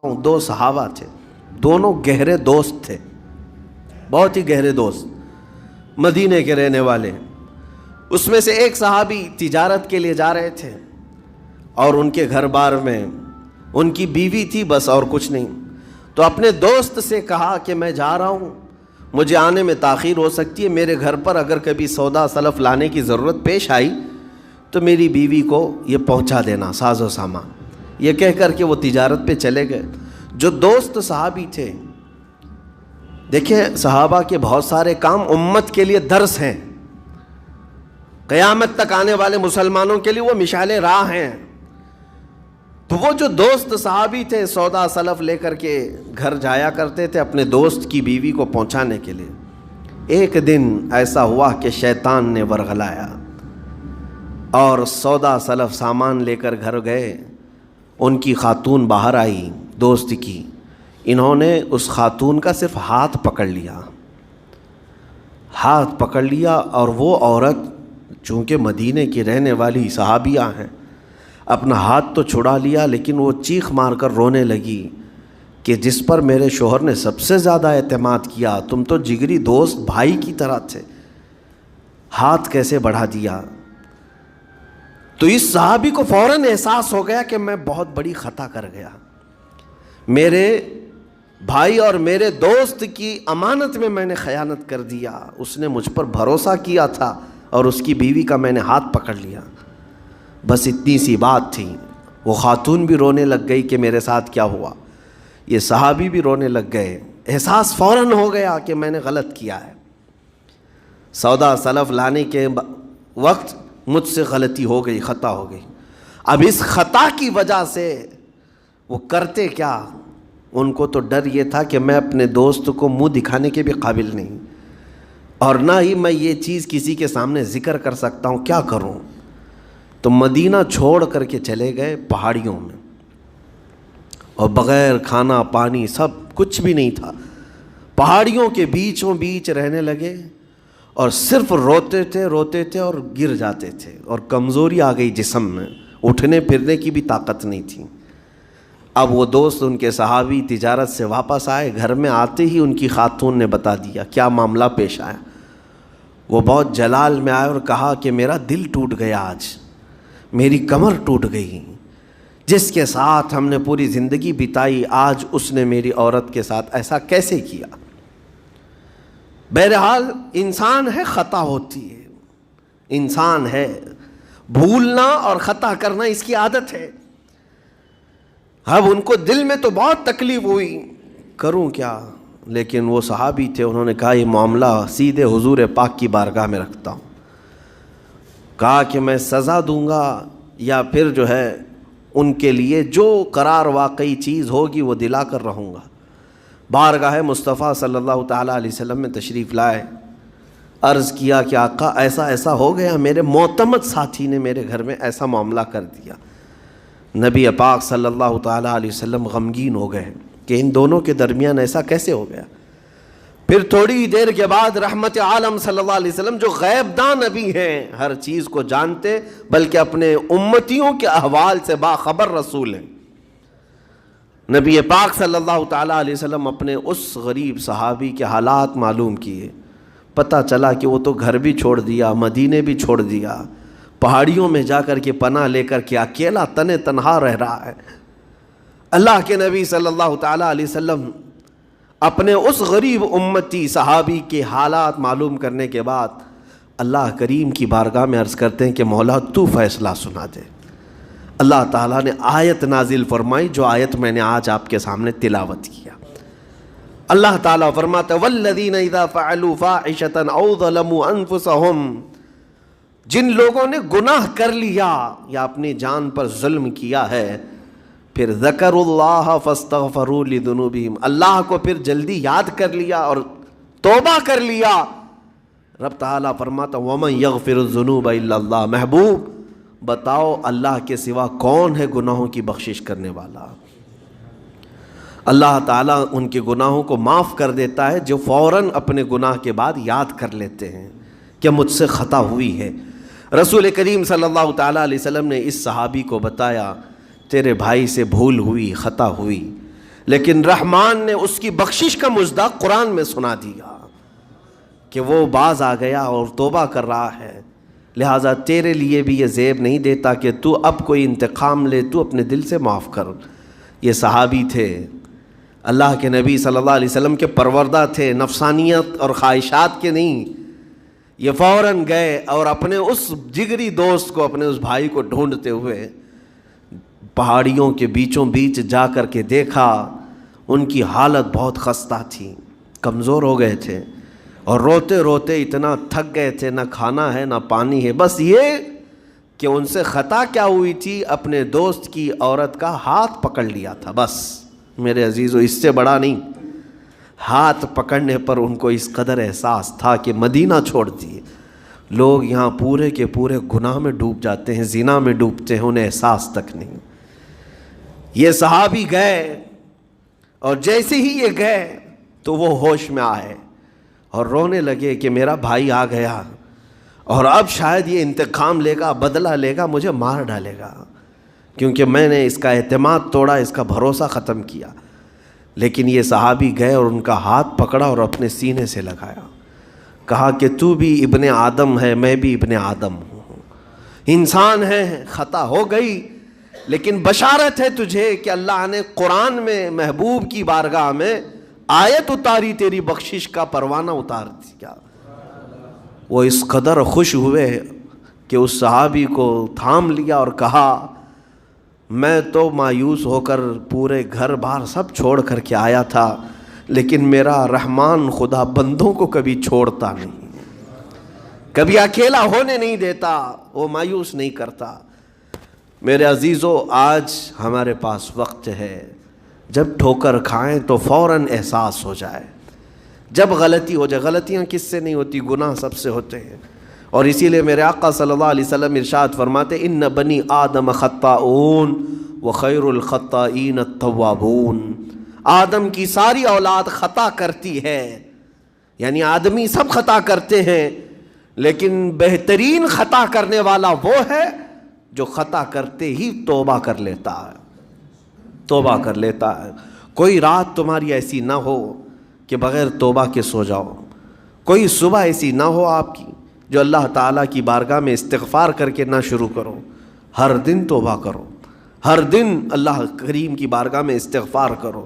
دو صحابہ تھے، دونوں گہرے دوست تھے، بہت ہی گہرے دوست، مدینے کے رہنے والے۔ اس میں سے ایک صحابی تجارت کے لیے جا رہے تھے اور ان کے گھر بار میں ان کی بیوی تھی بس، اور کچھ نہیں۔ تو اپنے دوست سے کہا کہ میں جا رہا ہوں، مجھے آنے میں تاخیر ہو سکتی ہے، میرے گھر پر اگر کبھی سودا سلف لانے کی ضرورت پیش آئی تو میری بیوی کو یہ پہنچا دینا، ساز و سامان۔ یہ کہہ کر کے وہ تجارت پہ چلے گئے۔ جو دوست صحابی تھے، دیکھیں صحابہ کے بہت سارے کام امت کے لیے درس ہیں، قیامت تک آنے والے مسلمانوں کے لیے وہ مشعل راہ ہیں۔ تو وہ جو دوست صحابی تھے سودا سلف لے کر کے گھر جایا کرتے تھے اپنے دوست کی بیوی کو پہنچانے کے لیے۔ ایک دن ایسا ہوا کہ شیطان نے ورغلایا اور سودا سلف سامان لے کر گھر گئے۔ ان کی خاتون باہر آئی دوست کی، انہوں نے اس خاتون کا صرف ہاتھ پکڑ لیا اور وہ عورت چونکہ مدینے کی رہنے والی صحابیہ ہیں، اپنا ہاتھ تو چھڑا لیا، لیکن وہ چیخ مار کر رونے لگی کہ جس پر میرے شوہر نے سب سے زیادہ اعتماد کیا، تم تو جگری دوست بھائی کی طرح تھے، ہاتھ کیسے بڑھا دیا؟ تو اس صحابی کو فوراً احساس ہو گیا کہ میں بہت بڑی خطا کر گیا، میرے بھائی اور میرے دوست کی امانت میں نے خیانت کر دیا، اس نے مجھ پر بھروسہ کیا تھا اور اس کی بیوی کا میں نے ہاتھ پکڑ لیا۔ بس اتنی سی بات تھی، وہ خاتون بھی رونے لگ گئی کہ میرے ساتھ کیا ہوا، یہ صحابی بھی رونے لگ گئے، احساس فوراً ہو گیا کہ میں نے غلط کیا ہے، سودا سلف لانے کے وقت مجھ سے غلطی ہو گئی، خطا ہو گئی۔ اب اس خطا کی وجہ سے وہ کرتے کیا؟ ان کو تو ڈر یہ تھا کہ میں اپنے دوست کو منہ دکھانے کے بھی قابل نہیں، اور نہ ہی میں یہ چیز کسی کے سامنے ذکر کر سکتا ہوں، کیا کروں؟ تو مدینہ چھوڑ کر کے چلے گئے پہاڑیوں میں، اور بغیر کھانا پانی سب کچھ بھی نہیں تھا، پہاڑیوں کے بیچوں بیچ رہنے لگے، اور صرف روتے تھے اور گر جاتے تھے، اور کمزوری آ گئی جسم میں، اٹھنے پھرنے کی بھی طاقت نہیں تھی۔ اب وہ دوست ان کے صحابی تجارت سے واپس آئے، گھر میں آتے ہی ان کی خاتون نے بتا دیا کیا معاملہ پیش آیا۔ وہ بہت جلال میں آئے اور کہا کہ میرا دل ٹوٹ گیا، آج میری کمر ٹوٹ گئی، جس کے ساتھ ہم نے پوری زندگی بتائی، آج اس نے میری عورت کے ساتھ ایسا کیسے کیا؟ بہرحال انسان ہے، خطا ہوتی ہے، انسان ہے، بھولنا اور خطا کرنا اس کی عادت ہے۔ اب ان کو دل میں تو بہت تکلیف ہوئی، کروں کیا؟ لیکن وہ صحابی تھے، انہوں نے کہا یہ معاملہ سیدھے حضور پاک کی بارگاہ میں رکھتا ہوں، کہا کہ میں سزا دوں گا یا پھر جو ہے ان کے لیے جو قرار واقعی چیز ہوگی وہ دلا کر رہوں گا۔ بارگاہ مصطفیٰ صلی اللہ تعالیٰ علیہ وسلم میں تشریف لائے، عرض کیا کہ آقا ایسا ایسا ہو گیا، میرے معتمد ساتھی نے میرے گھر میں ایسا معاملہ کر دیا۔ نبی پاک صلی اللہ تعالیٰ علیہ وسلم غمگین ہو گئے کہ ان دونوں کے درمیان ایسا کیسے ہو گیا۔ پھر تھوڑی دیر کے بعد رحمت عالم صلی اللہ علیہ وسلم جو غیب داں نبی ہیں، ہر چیز کو جانتے بلکہ اپنے امتیوں کے احوال سے باخبر رسول ہیں، نبی پاک صلی اللہ تعالیٰ علیہ وسلم اپنے اس غریب صحابی کے حالات معلوم کیے، پتہ چلا کہ وہ تو گھر بھی چھوڑ دیا، مدینے بھی چھوڑ دیا، پہاڑیوں میں جا کر کے پناہ لے کر کے اکیلا تنہا رہ رہا ہے۔ اللہ کے نبی صلی اللہ تعالیٰ علیہ وسلم اپنے اس غریب امتی صحابی کے حالات معلوم کرنے کے بعد اللہ کریم کی بارگاہ میں عرض کرتے ہیں کہ مولا تو فیصلہ سنا دے۔ اللہ تعالیٰ نے آیت نازل فرمائی، جو آیت میں نے آج آپ کے سامنے تلاوت کیا۔ اللہ تعالیٰ فرماتا ہے وَالَّذِينَ إِذَا فَعَلُوا فَاحِشَةً أَوْ ظَلَمُوا أَنفُسَهُمْ، جن لوگوں نے گناہ کر لیا یا اپنی جان پر ظلم کیا ہے، پھر ذَكَرُوا اللَّهَ فَاسْتَغْفَرُوا لِذُنُوبِهِمْ، اللہ کو پھر جلدی یاد کر لیا اور توبہ کر لیا۔ رب تعالیٰ فرماتا وَمَنْ يَغْفِرُ الذُّنُوبَ إِلَّا اللَّهُ، محبوب بتاؤ اللہ کے سوا کون ہے گناہوں کی بخشش کرنے والا؟ اللہ تعالیٰ ان کے گناہوں کو معاف کر دیتا ہے جو فوراً اپنے گناہ کے بعد یاد کر لیتے ہیں کہ مجھ سے خطا ہوئی ہے۔ رسول کریم صلی اللہ تعالیٰ علیہ وسلم نے اس صحابی کو بتایا تیرے بھائی سے بھول ہوئی، خطا ہوئی، لیکن رحمان نے اس کی بخشش کا مصداق قرآن میں سنا دیا کہ وہ باز آ گیا اور توبہ کر رہا ہے، لہٰذا تیرے لیے بھی یہ زیب نہیں دیتا کہ تو اب کوئی انتقام لے، تو اپنے دل سے معاف کر۔ یہ صحابی تھے، اللہ کے نبی صلی اللہ علیہ وسلم کے پروردہ تھے، نفسانیت اور خواہشات کے نہیں۔ یہ فوراً گئے اور اپنے اس جگری دوست کو، اپنے اس بھائی کو ڈھونڈتے ہوئے پہاڑیوں کے بیچوں بیچ جا کر کے دیکھا۔ ان کی حالت بہت خستہ تھی، کمزور ہو گئے تھے اور روتے روتے اتنا تھک گئے تھے، نہ کھانا ہے نہ پانی ہے، بس یہ کہ ان سے خطا کیا ہوئی تھی، اپنے دوست کی عورت کا ہاتھ پکڑ لیا تھا، بس میرے عزیزو اس سے بڑا نہیں۔ ہاتھ پکڑنے پر ان کو اس قدر احساس تھا کہ مدینہ چھوڑ دیے۔ لوگ یہاں پورے کے پورے گناہ میں ڈوب جاتے ہیں، زنا میں ڈوبتے ہیں، انہیں احساس تک نہیں۔ یہ صحابی گئے اور جیسے ہی یہ گئے تو وہ ہوش میں آئے اور رونے لگے کہ میرا بھائی آ گیا اور اب شاید یہ انتقام لے گا، بدلہ لے گا، مجھے مار ڈالے گا، کیونکہ میں نے اس کا اعتماد توڑا، اس کا بھروسہ ختم کیا۔ لیکن یہ صحابی گئے اور ان کا ہاتھ پکڑا اور اپنے سینے سے لگایا، کہا کہ تو بھی ابن آدم ہے، میں بھی ابن آدم ہوں، انسان ہے، خطا ہو گئی، لیکن بشارت ہے تجھے کہ اللہ نے قرآن میں محبوب کی بارگاہ میں آیت اتاری، تیری بخشش کا پروانہ اتار دیا۔ وہ اس قدر خوش ہوئے کہ اس صحابی کو تھام لیا اور کہا میں تو مایوس ہو کر پورے گھر بار سب چھوڑ کر کے آیا تھا، لیکن میرا رحمان خدا بندوں کو کبھی چھوڑتا نہیں، کبھی اکیلا ہونے نہیں دیتا، وہ مایوس نہیں کرتا۔ میرے عزیزو، آج ہمارے پاس وقت ہے، جب ٹھوکر کھائیں تو فوراً احساس ہو جائے، جب غلطی ہو جائے۔ غلطیاں کس سے نہیں ہوتی؟ گناہ سب سے ہوتے ہیں، اور اسی لیے میرے آقا صلی اللہ علیہ وسلم ارشاد فرماتے ان بنی آدم خطاؤون وخیر الخطائین التوابون۔ آدم کی ساری اولاد خطا کرتی ہے، یعنی آدمی سب خطا کرتے ہیں، لیکن بہترین خطا کرنے والا وہ ہے جو خطا کرتے ہی توبہ کر لیتا ہے، توبہ کر لیتا ہے۔ کوئی رات تمہاری ایسی نہ ہو کہ بغیر توبہ کے سو جاؤ، کوئی صبح ایسی نہ ہو آپ کی جو اللہ تعالیٰ کی بارگاہ میں استغفار کر کے نہ شروع کرو۔ ہر دن توبہ کرو، ہر دن اللہ کریم کی بارگاہ میں استغفار کرو۔